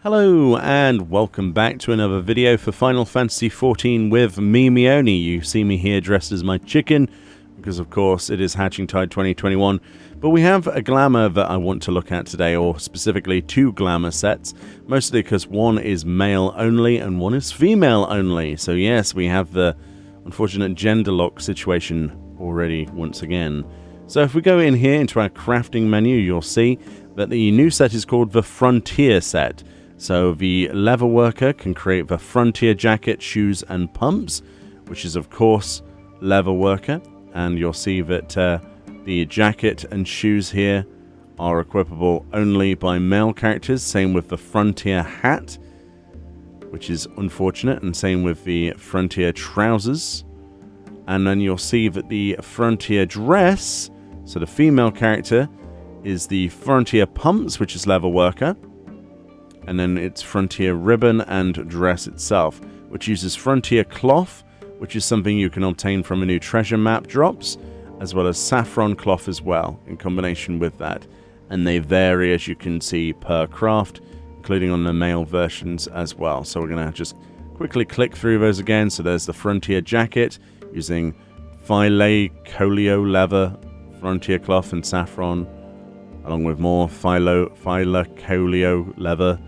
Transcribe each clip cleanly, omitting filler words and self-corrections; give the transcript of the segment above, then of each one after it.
Hello and welcome back to another video for Final Fantasy XIV with me, Meoni. You see me here dressed as my chicken because of course it is Hatching Tide 2021, but we have a glamour that I want to look at today, or specifically two glamour sets, mostly because one is male only and one is female only. So yes, we have the unfortunate gender lock situation already once again. So if we go in here into our crafting menu, you'll see that the new set is called the Frontier set. So the leather worker can create the Frontier jacket, shoes and pumps, which is of course leather worker, and you'll see that the jacket and shoes here are equipable only by male characters. Same with the Frontier hat, which is unfortunate, and same with the Frontier trousers. And then you'll see that the Frontier dress, so the female character, is the Frontier pumps, which is leather worker. And then it's Frontier ribbon and dress itself, which uses Frontier cloth, which is something you can obtain from a new treasure map drops, as well as saffron cloth as well, in combination with that. And they vary, as you can see, per craft, including on the male versions as well. So we're going to just quickly click through those again. So there's the Frontier jacket, using Colio leather, Frontier cloth and saffron, along with more Colio leather.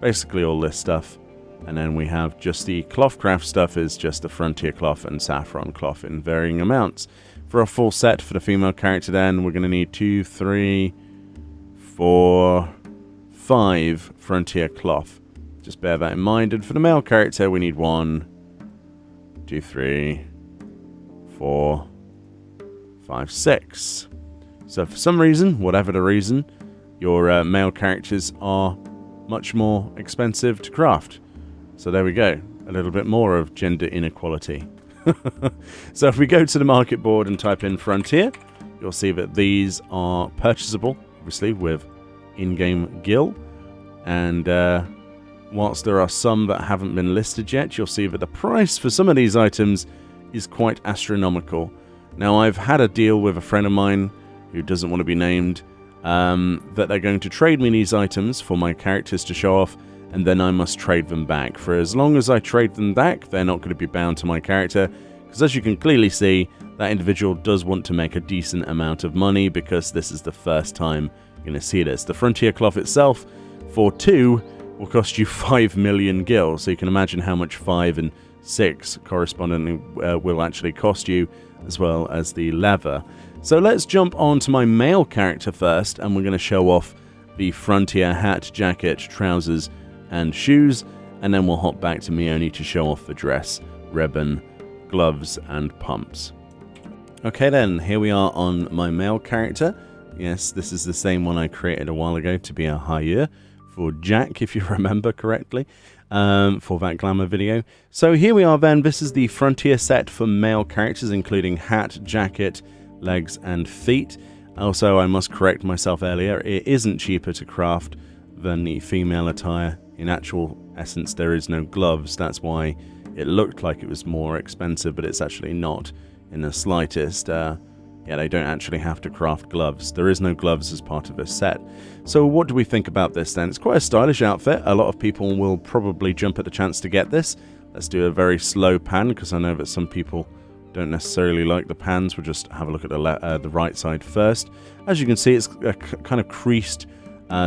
Basically all this stuff. And then we have just the cloth craft stuff is just the Frontier cloth and saffron cloth in varying amounts. For a full set for the female character then, we're going to need 2, 3, 4, 5 Frontier cloth. Just bear that in mind. And for the male character we need 1, 2, 3, 4, 5, 6. So for some reason, whatever the reason, your male characters are much more expensive to craft. So there we go, a little bit more of gender inequality. So if we go to the market board and type in Frontier, you'll see that these are purchasable, obviously with in-game gil. And whilst there are some that haven't been listed yet, you'll see that the price for some of these items is quite astronomical. Now I've had a deal with a friend of mine who doesn't want to be named, that they're going to trade me these items for my characters to show off, and then I must trade them back. For as long as I trade them back, they're not going to be bound to my character, because as you can clearly see, that individual does want to make a decent amount of money, because this is the first time you're going to see this. The Frontier cloth itself, for 2, will cost you 5 million gil, so you can imagine how much 5 and 6 correspondingly will actually cost you, as well as the leather. So let's jump on to my male character first, and we're going to show off the Frontier hat, jacket, trousers, and shoes, and then we'll hop back to Meoni to show off the dress, ribbon, gloves, and pumps. Okay then, here we are on my male character. Yes, this is the same one I created a while ago to be a hire for Jack, if you remember correctly, for that glamour video. So here we are then, this is the Frontier set for male characters, including hat, jacket, legs and feet. Also, I must correct myself earlier, it isn't cheaper to craft than the female attire. In actual essence, there is no gloves. That's why it looked like it was more expensive, but it's actually not in the slightest. Yeah, they don't actually have to craft gloves. There is no gloves as part of this set. So what do we think about this then? It's quite a stylish outfit. A lot of people will probably jump at the chance to get this. Let's do a very slow pan, because I know that some people don't necessarily like the pans. We'll just have a look at the right side first. As you can see, it's a kind of creased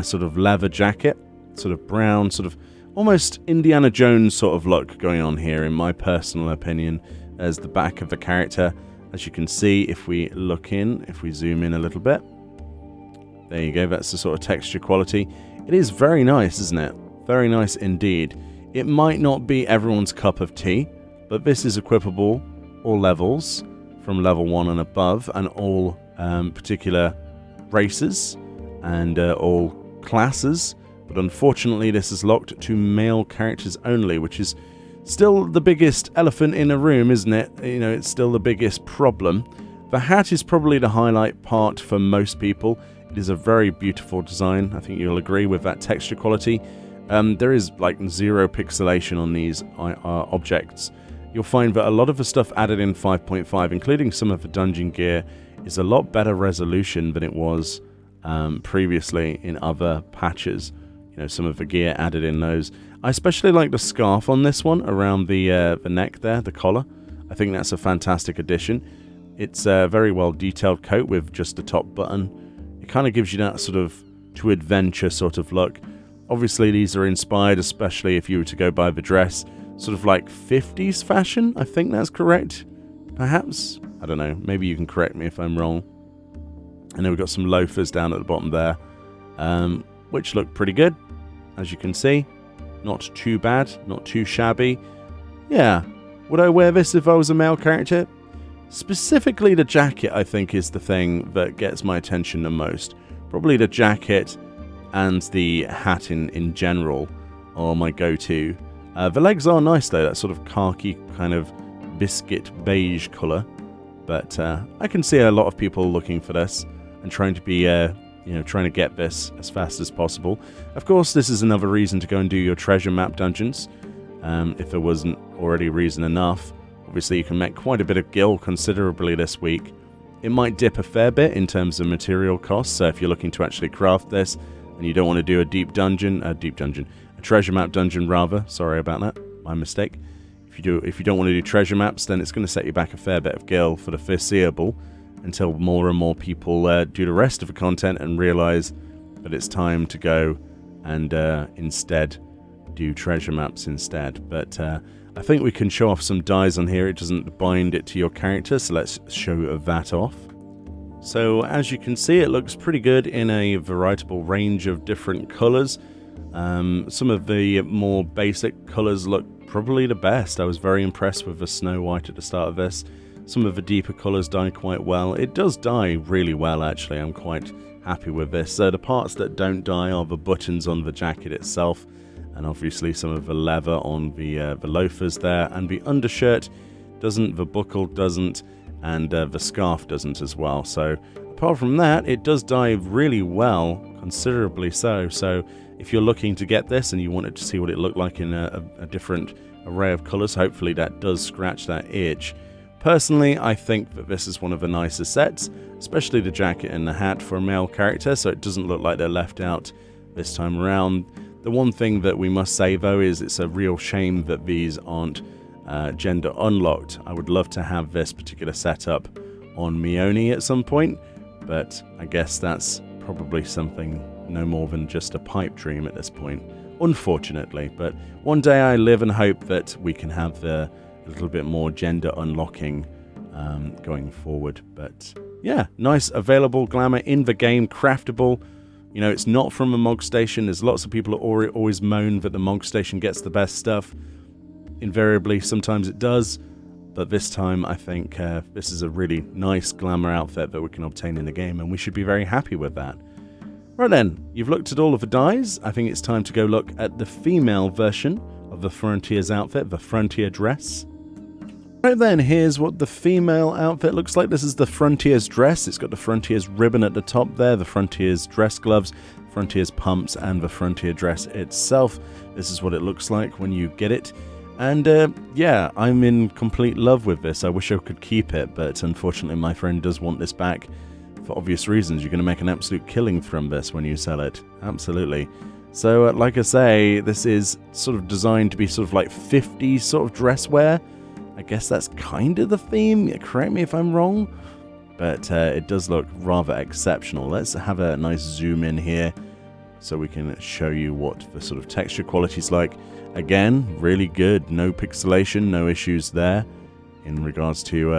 sort of leather jacket, sort of brown, sort of almost Indiana Jones sort of look going on here, in my personal opinion, as the back of the character. As you can see, if we look in, if we zoom in a little bit, there you go, that's the sort of texture quality. It is very nice, isn't it? Very nice indeed. It might not be everyone's cup of tea, but this is equipable all levels, from level 1 and above, and all particular races and all classes. But unfortunately this is locked to male characters only, which is still the biggest elephant in the room, isn't it? You know, it's still the biggest problem. The hat is probably the highlight part for most people. It is a very beautiful design. I think you'll agree with that texture quality. There is like 0 pixelation on these objects. You'll find that a lot of the stuff added in 5.5, including some of the dungeon gear, is a lot better resolution than it was previously in other patches. some of the gear added in those. I especially like the scarf on this one around the neck there, the collar. I think that's a fantastic addition. It's a very well detailed coat with just a top button. It kind of gives you that sort of to adventure sort of look. Obviously these are inspired, especially if you were to go by the dress, sort of like 50s fashion. I think that's correct. Perhaps? I don't know. Maybe you can correct me if I'm wrong. And then we've got some loafers down at the bottom there, which look pretty good, as you can see. Not too bad, not too shabby. Yeah, would I wear this if I was a male character? Specifically the jacket, I think, is the thing that gets my attention the most. Probably the jacket and the hat in general are my go-to. The legs are nice though, that sort of khaki kind of biscuit beige colour. But I can see a lot of people looking for this and trying to be, trying to get this as fast as possible. Of course, this is another reason to go and do your treasure map dungeons, if there wasn't already reason enough. Obviously, you can make quite a bit of gil considerably this week. It might dip a fair bit in terms of material costs, so if you're looking to actually craft this, and you don't want to do a treasure map dungeon rather, sorry about that, my mistake. If you don't want to do treasure maps, then it's going to set you back a fair bit of gil for the foreseeable, until more and more people do the rest of the content and realize that it's time to go and instead do treasure maps instead. But I think we can show off some dyes on here. It doesn't bind it to your character, so let's show that off. So as you can see, it looks pretty good in a veritable range of different colors. Some of the more basic colors look probably the best. I was very impressed with the Snow White at the start of this. Some of the deeper colors dye quite well. It does dye really well, actually. I'm quite happy with this. So the parts that don't dye are the buttons on the jacket itself, and obviously some of the leather on the loafers there, and the undershirt doesn't, the buckle doesn't, and the scarf doesn't as well. So apart from that, it does dye really well, considerably so. So if you're looking to get this and you wanted to see what it looked like in a different array of colors, hopefully that does scratch that itch. Personally, I think that this is one of the nicer sets, especially the jacket and the hat for a male character, so it doesn't look like they're left out this time around. The one thing that we must say though is it's a real shame that these aren't gender unlocked. I would love to have this particular setup on Meoni at some point, but I guess that's probably something no more than just a pipe dream at this point, unfortunately. But one day I live and hope that we can have a little bit more gender unlocking going forward. But yeah, nice available glamour in the game, craftable. You know, it's not from a MOG station. There's lots of people who always moan that the MOG station gets the best stuff. Invariably, sometimes it does, but this time I think this is a really nice glamour outfit that we can obtain in the game, and we should be very happy with that. Right then, you've looked at all of the dyes. I think it's time to go look at the female version of the Frontiers outfit, the Frontier dress. Right then, here's what the female outfit looks like. This is the Frontiers dress. It's got the Frontiers ribbon at the top there, the Frontiers dress gloves, Frontiers pumps, and the Frontier dress itself. This is what it looks like when you get it. And yeah, I'm in complete love with this. I wish I could keep it, but unfortunately my friend does want this back for obvious reasons. You're going to make an absolute killing from this when you sell it. Absolutely. So like I say, this is sort of designed to be sort of like 50s sort of dress wear. I guess that's kind of the theme. Correct me if I'm wrong. But it does look rather exceptional. Let's have a nice zoom in here so we can show you what the sort of texture quality is like. Again, really good. No pixelation, no issues there in regards to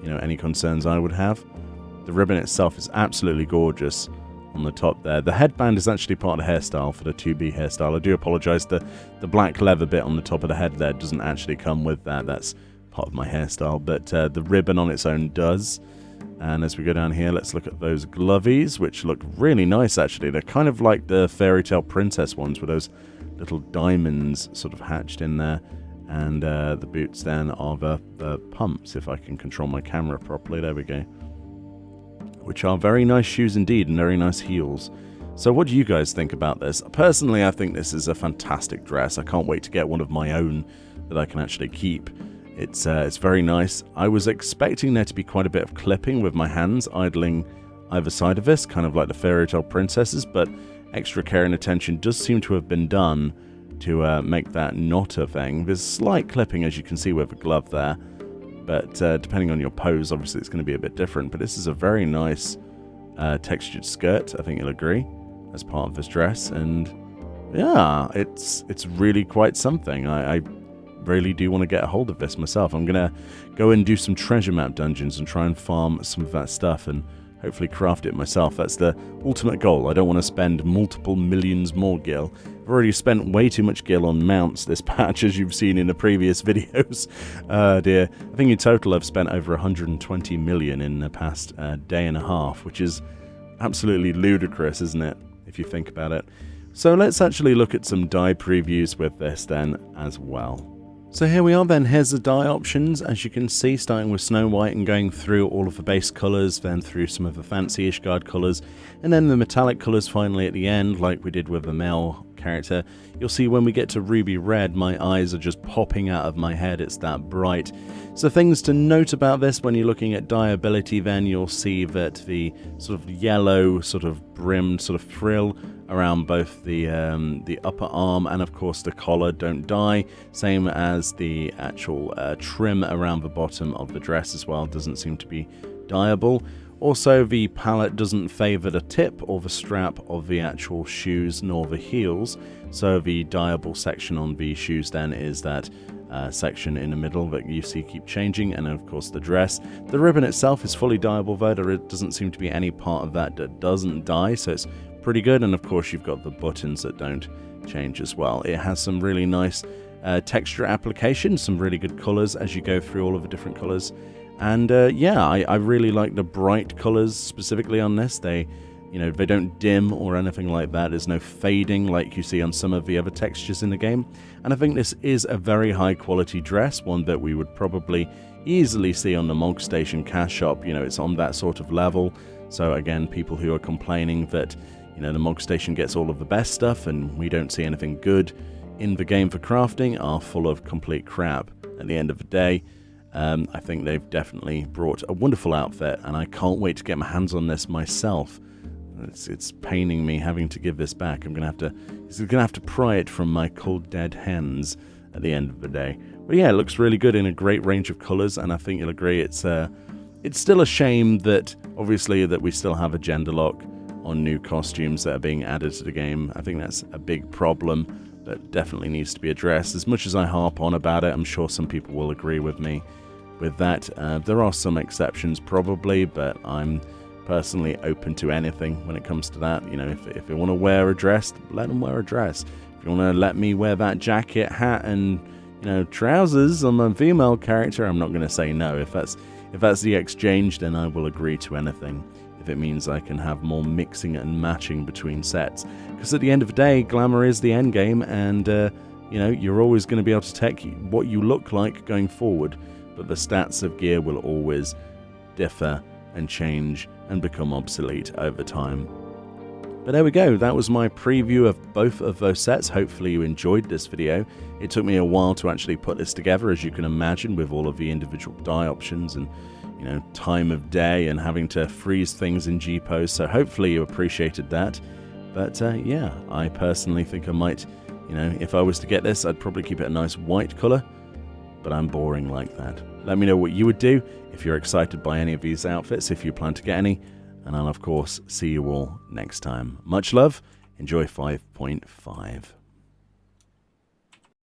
any concerns I would have. The ribbon itself is absolutely gorgeous on the top there. The headband is actually part of the hairstyle for the 2B hairstyle. I do apologise. The black leather bit on the top of the head there doesn't actually come with that. That's part of my hairstyle, but the ribbon on its own does. And as we go down here, let's look at those glovies, which look really nice actually. They're kind of like the fairy tale princess ones with those little diamonds sort of hatched in there. And the boots then are the pumps, if I can control my camera properly. There we go. Which are very nice shoes indeed, and very nice heels. So what do you guys think about this? Personally, I think this is a fantastic dress. I can't wait to get one of my own that I can actually keep. It's very nice. I was expecting there to be quite a bit of clipping with my hands idling either side of this, kind of like the fairy tale princesses, but extra care and attention does seem to have been done to make that not a thing. There's slight clipping, as you can see with the glove there, but depending on your pose, obviously it's going to be a bit different. But this is a very nice textured skirt, I think you'll agree, as part of this dress. And yeah, it's really quite something. I really do want to get a hold of this myself. I'm going to go and do some treasure map dungeons and try and farm some of that stuff and hopefully craft it myself. That's the ultimate goal. I don't want to spend multiple millions more gil. I've already spent way too much gil on mounts this patch, as you've seen in the previous videos. Dear. I think in total I've spent over 120 million in the past day and a half, which is absolutely ludicrous, isn't it, if you think about it? So let's actually look at some dye previews with this then as well. So here we are then, here's the dye options, as you can see, starting with Snow White and going through all of the base colours, then through some of the fancy Ishgard colours, and then the metallic colours finally at the end, like we did with the male character. You'll see when we get to Ruby Red, my eyes are just popping out of my head, it's that bright. So things to note about this when you're looking at dye ability, then you'll see that the sort of yellow, sort of brimmed sort of frill around both the upper arm and of course the collar don't dye, same as the actual trim around the bottom of the dress as well, doesn't seem to be dyeable. Also, the palette doesn't favour the tip or the strap of the actual shoes nor the heels, so the dyeable section on the shoes then is that section in the middle that you see keep changing, and of course the dress. The ribbon itself is fully dyeable, though there doesn't seem to be any part of that doesn't dye, so it's pretty good. And of course you've got the buttons that don't change as well. It has some really nice texture application, some really good colours as you go through all of the different colours. And yeah, I really like the bright colours specifically on this. They don't dim or anything like that. There's no fading like you see on some of the other textures in the game. And I think this is a very high quality dress, one that we would probably easily see on the Mog Station cash shop. It's on that sort of level. So again, people who are complaining that the Mog Station gets all of the best stuff and we don't see anything good in the game for crafting are full of complete crap at the end of the day. I think they've definitely brought a wonderful outfit, and I can't wait to get my hands on this myself. It's paining me having to give this back. I'm gonna have to pry it from my cold dead hands at the end of the day. But yeah, it looks really good in a great range of colours, and I think you'll agree it's still a shame that obviously that we still have a gender lock on new costumes that are being added to the game. I think that's a big problem that definitely needs to be addressed. As much as I harp on about it, I'm sure some people will agree with me with that. There are some exceptions probably, but I'm personally open to anything when it comes to that. If they want to wear a dress, let them wear a dress. If you want to let me wear that jacket, hat, and trousers on my female character, I'm not going to say no. If that's the exchange, then I will agree to anything. If it means I can have more mixing and matching between sets, because at the end of the day, glamour is the end game, and you're always going to be able to take what you look like going forward, but the stats of gear will always differ and change and become obsolete over time. But there we go, that was my preview of both of those sets. Hopefully you enjoyed this video. It took me a while to actually put this together, as you can imagine, with all of the individual dye options and time of day and having to freeze things in G-pose, so hopefully you appreciated that. But yeah, I personally think I might, if I was to get this, I'd probably keep it a nice white colour, but I'm boring like that. Let me know what you would do if you're excited by any of these outfits, if you plan to get any, and I'll of course see you all next time. Much love, enjoy 5.5.